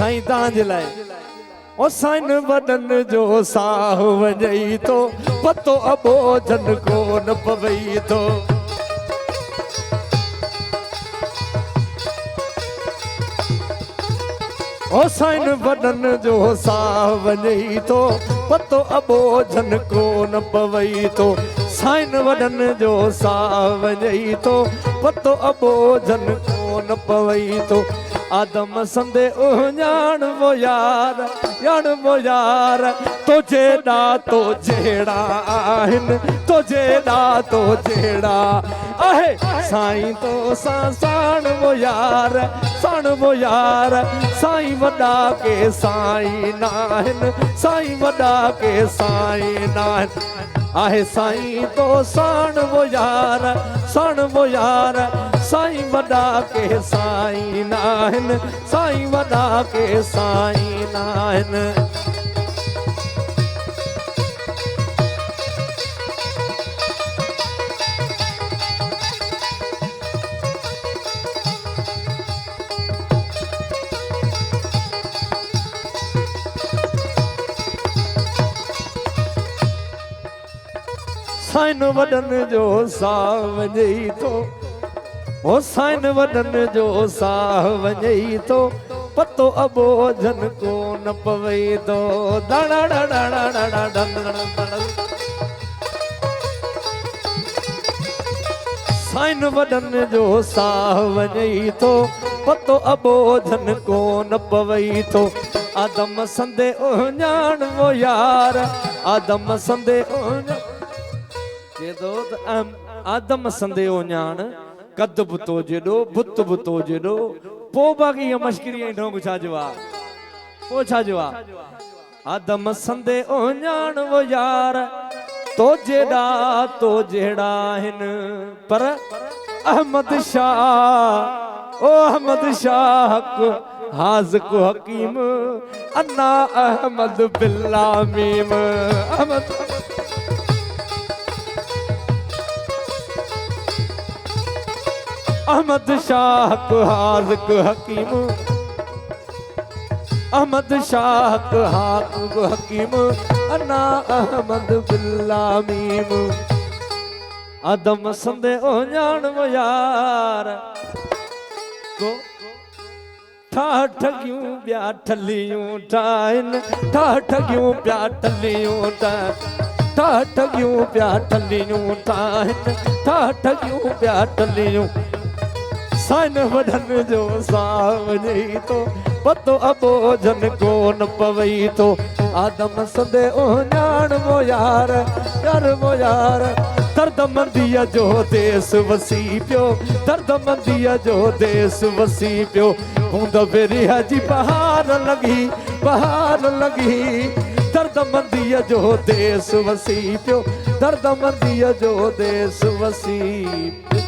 साईं तव्हांजे लाइ ओ साईं वॾन जो साह वञई थो पतो अबोझन कोन पवई थो ओ साईं वॾन जो साह वञई थो पतो अबोझन कोन पवई थो साईं वॾन जो साह वञई थो पतो अबोझन कोन पवई थो आदम संदे ॼाण वो यार तुझे ॾा तो जहिड़ा आहिनि तुझे ॾा तो जहिड़ा आहे साईं तो सां साण वो यार साईं वॾा के साईं नाहिनि साईं वॾा के साईं नाहिनि आहे साईं तो साण वो यार साईं वॾा के साईं नाहिनि साईं वॾा के साईं नाहिनि साईं वॾन जो साह वञई थो ओ साईं वॾन जो साह वञई थो पतो अबोझन कोन पवई थो साईं वॾन जो साह वञई थो पतो अबोझन कोन पवई थो आदम संदे ॼाण वो यार आदम संदे आदम संदे ॼाण कद बुतो जेॾो बुत बुतो जेॾो पोइ बाक़ी इहा मश्करी ऐं ढोंग छा जो आहे पोइ छा जो आहे आदम संदे ॼाण वो यार तो जहिड़ा आहिनि पर अहमद शाह हाज़िक हकीम अन्ना अहमद बिल्ला मीम अहमद शाह हाज़िक हकीम अहमद शाह हकीम अन्ना अहमद बिल्ला मीम आदम संदे ॼाण वो यार को ठगियूं ॿिया ठलियूं ठाहिनि ठगियूं ॿिया ठलियूं ठगियूं ॿिया ठलियूं ठाहिनि ठगियूं ॿिया ठलियूं साईं वॾन जो साह वञई थो पतो अबोझन कोन पवई थो आदम संदे ॼाण वो यार वो यार दर्द मंदीअ जो देस वसी पियो दर्द मंदीअ जो देस वसी पियो बूंद बेरिया जी बहार लगी दर्द मंदीअ जो देस वसी पियो दर्द मंदीअ जो देस वसी